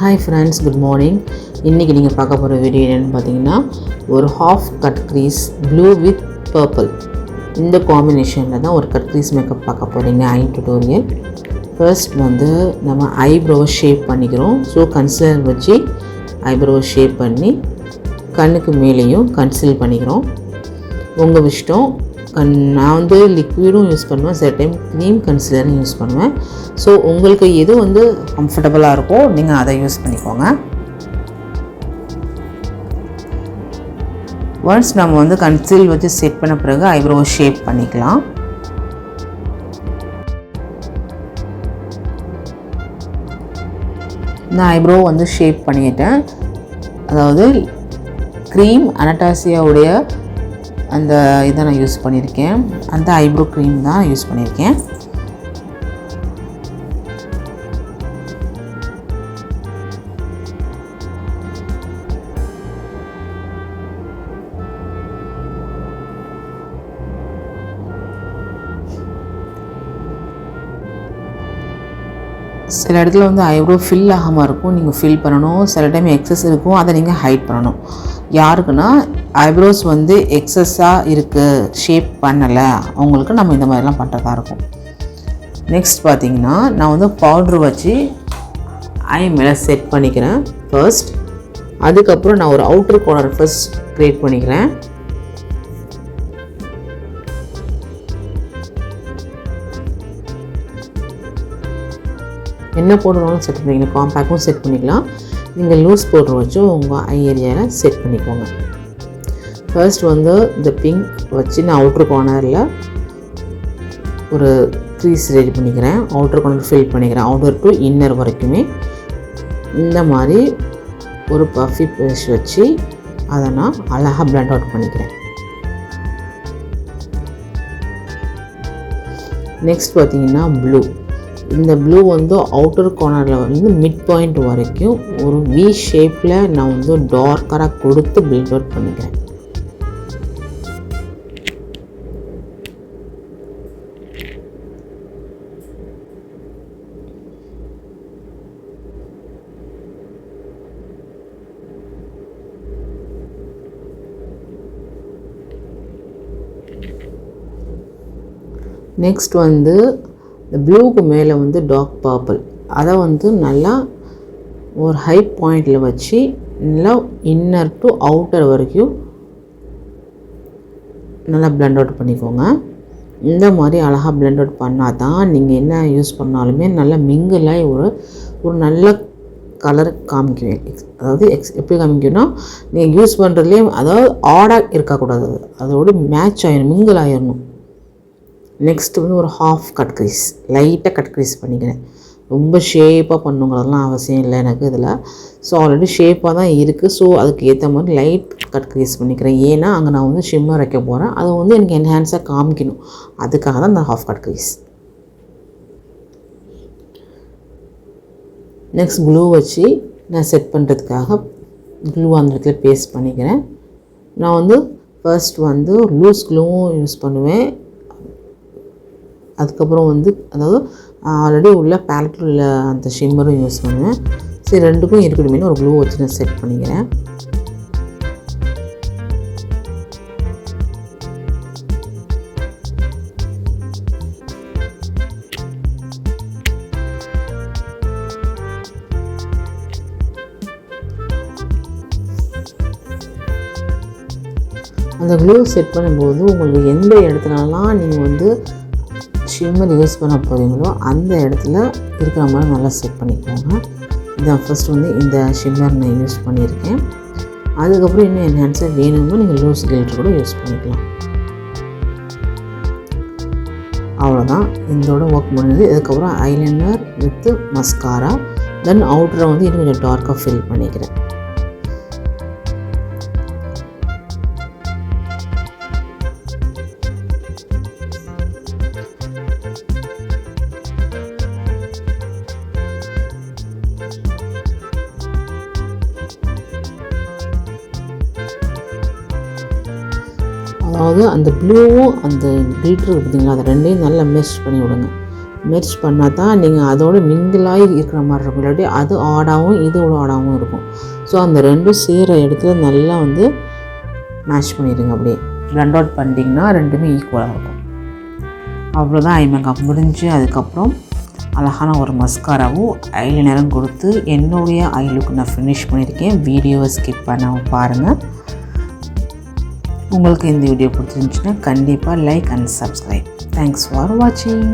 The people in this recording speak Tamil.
Hi friends, good morning. இன்னைக்கு நீங்கள் பார்க்க போகிற வீடியோ என்னென்னு பார்த்தீங்கன்னா ஒரு half cut crease blue with purple இந்த காம்பினேஷனில் தான் ஒரு கட் க்ரீஸ் மேக்கப் பார்க்க போகிறீங்க. ஐ டியூட்டோரியல் ஃபர்ஸ்ட் வந்து நம்ம ஐப்ரோவை ஷேப் பண்ணிக்கிறோம். ஸோ கன்சீலர் வச்சு ஐப்ரோவை ஷேப் பண்ணி கண்ணுக்கு மேலேயும் கன்சீல் பண்ணிக்கிறோம். உங்கள் இஷ்டம். நான் வந்து லிக்விடும் யூஸ் பண்ணுவேன், சில டைம் க்ரீம் கன்சீலரும் யூஸ் பண்ணுவேன். ஸோ உங்களுக்கு எது வந்து கம்ஃபர்டபுளாக இருக்கோ நீங்கள் அதை யூஸ் பண்ணிக்கோங்க. ஒன்ஸ் நம்ம வந்து கன்சீல் வச்சு செட் பண்ண பிறகு ஐப்ரோவை ஷேப் பண்ணிக்கலாம். நான் ஐப்ரோ வந்து ஷேப் பண்ணிட்டேன். அதாவது க்ரீம் அனடாசியாவுடைய அந்த இதை நான் யூஸ் பண்ணியிருக்கேன். அந்த ஐப்ரோ க்ரீம் தான் யூஸ் பண்ணியிருக்கேன். சில இடத்துல வந்து ஐப்ரோ ஃபில் ஆகாமல் இருக்கும், நீங்கள் ஃபில் பண்ணணும். சில டைம் எக்ஸஸ் இருக்கும், அதை நீங்கள் ஹைட் பண்ணணும். யாருக்குன்னா ஐப்ரோஸ் வந்து எக்ஸஸாக இருக்குது, ஷேப் பண்ணலை, அவங்களுக்கு நம்ம இந்த மாதிரிலாம் பண்ணுறதா இருக்கும். நெக்ஸ்ட் பார்த்திங்கன்னா நான் வந்து பவுட்ரு வச்சு ஐ மேலே செட் பண்ணிக்கிறேன் ஃபர்ஸ்ட். அதுக்கப்புறம் நான் ஒரு அவுட்டர் கார்னர் ஃபர்ஸ்ட் க்ரியேட் பண்ணிக்கிறேன். என்ன பவுடர் செட் பண்ணிக்கலாம், காம்பேக்டும் செட் பண்ணிக்கலாம். நீங்கள் லூஸ் பவுடர் வச்சு உங்கள் ஐ ஏரியாவில் செட் பண்ணிக்கோங்க. ஃபர்ஸ்ட் வந்து இந்த பிங்க் வச்சு நான் அவுட்ரு கார்னரில் ஒரு க்ரீஸ் ரெடி பண்ணிக்கிறேன். அவுட்ரு கார்னர் ஃபில் பண்ணிக்கிறேன், அவுட்டர் டு இன்னர் வரைக்குமே. இந்த மாதிரி ஒரு பஃபி ப்ரஷ் வச்சு அதை நான் அழகாக பிளண்ட் அவுட் பண்ணிக்கிறேன். நெக்ஸ்ட் பார்த்திங்கன்னா ப்ளூ. இந்த ப்ளூ வந்து அவுட்டர் கார்னரில் வந்து மிட் பாயிண்ட் வரைக்கும் ஒரு வி ஷேப்பில் நான் வந்து டார்க்கராக கொடுத்து பில்ட் அவுட் பண்ணிக்கிறேன். நெக்ஸ்ட் வந்து இந்த ப்ளூக்கு மேலே வந்து டார்க் பர்பிள், அதை வந்து நல்லா ஒரு ஹை பாயிண்டில் வச்சு நல்லா இன்னர் டு அவுட்டர் வரைக்கும் நல்லா பிளண்ட் அவுட் பண்ணிக்கோங்க. இந்த மாதிரி அழகாக பிளண்ட் அவுட் பண்ணால் தான் நீங்கள் என்ன யூஸ் பண்ணாலுமே நல்லா மிங்கிளாகி ஒரு நல்ல கலர் காமிக்குவேன். அதாவது எப்படி காமிக்கணும்னா நீங்கள் யூஸ் பண்ணுறதுலேயே அதாவது ஆடாக இருக்கக்கூடாது, அதோடு மேட்ச் ஆகிடணும், மிங்கிள் ஆகிடணும். நெக்ஸ்ட்டு வந்து ஒரு ஹாஃப் கட் க்ரீஸ், லைட்டாக கட் க்ரீஸ் பண்ணிக்கிறேன். ரொம்ப ஷேப்பாக பண்ணுங்கிறதெல்லாம் அவசியம் இல்லை எனக்கு இதில். ஸோ ஆல்ரெடி ஷேப்பாக தான் இருக்குது. ஸோ அதுக்கு ஏற்ற மாதிரி லைட் கட் க்ரீஸ் பண்ணிக்கிறேன். ஏன்னா அங்கே நான் வந்து ஷிம்மர் வைக்க போகிறேன், அதை வந்து எனக்கு என்ஹான்ஸாக காமிக்கணும். அதுக்காக தான் இந்த half cut crease. Next clue வச்சு நான் செட் பண்ணுறதுக்காக க்ளூ அந்த இடத்துல பேஸ்ட் பண்ணிக்கிறேன். நான் வந்து ஃபர்ஸ்ட் வந்து லூஸ் க்ளூவும் யூஸ் பண்ணுவேன். அதுக்கப்புறம் வந்து அதாவது ஆல்ரெடி உள்ள பேலட்டில் உள்ள அந்த ஷிம்மரும் யூஸ் பண்ணுவேன். சரி, ரெண்டுக்கும் இருக்கணுமே ஒரு க்ளூ வச்சு நான் செட் பண்ணிக்கிறேன். அந்த க்ளூ செட் பண்ணும்போது உங்களுக்கு எந்த இடத்துலலாம் நீங்கள் வந்து ஷிம்மர் யூஸ் பண்ண போகிறீங்களோ அந்த இடத்துல இருக்கிற மாதிரி நல்லா செட் பண்ணிக்கோங்க. இதான் ஃபஸ்ட் வந்து இந்த ஷிம்மர் நான் யூஸ் பண்ணியிருக்கேன். அதுக்கப்புறம் இன்னும் என்ஹான்ஸாக வேணுமோ நீங்கள் லூஸ் கில்ட்ரு கூட யூஸ் பண்ணிக்கலாம். அவ்வளோதான், இதோட ஒர்க் முடிஞ்சது. இதுக்கப்புறம் ஐலைனர் வித் மஸ்காரா, தென் அவுட்டரை வந்து இன்னும் கொஞ்சம் டார்க்காக ஃபில் பண்ணிக்கிறேன். அதாவது அந்த ப்ளூவும் அந்த கிளிட்டர் பார்த்திங்களா, அதை ரெண்டையும் நல்லா மெஷ் பண்ணி விடுங்க. மெர்ஜ் பண்ணால் தான் நீங்கள் அதோட மிங்கிளாகி இருக்கிற மாதிரி இருக்கும். இல்லாட்டி அது ஆடாகவும் இது ஆடாகவும் இருக்கும். ஸோ அந்த ரெண்டும் சேர இடத்துல நல்லா வந்து மேட்ச் பண்ணிடுங்க. அப்படியே பிளண்ட் அவுட் பண்ணிட்டிங்கன்னா ரெண்டுமே ஈக்குவலாக இருக்கும். அவ்வளோதான் ஐ மேக்கப் முடிஞ்சு. அதுக்கப்புறம் அழகான ஒரு மஸ்காராவும் ஐலைனரும் கொடுத்து என்னுடைய ஐ லுக் நான் ஃபினிஷ் பண்ணியிருக்கேன். வீடியோவை ஸ்கிப் பண்ணாமல் பாருங்கள். உங்களுக்கு இந்த வீடியோ பிடிச்சிருந்துச்சுன்னா கண்டிப்பாக like and subscribe. Thanks for வாட்சிங்.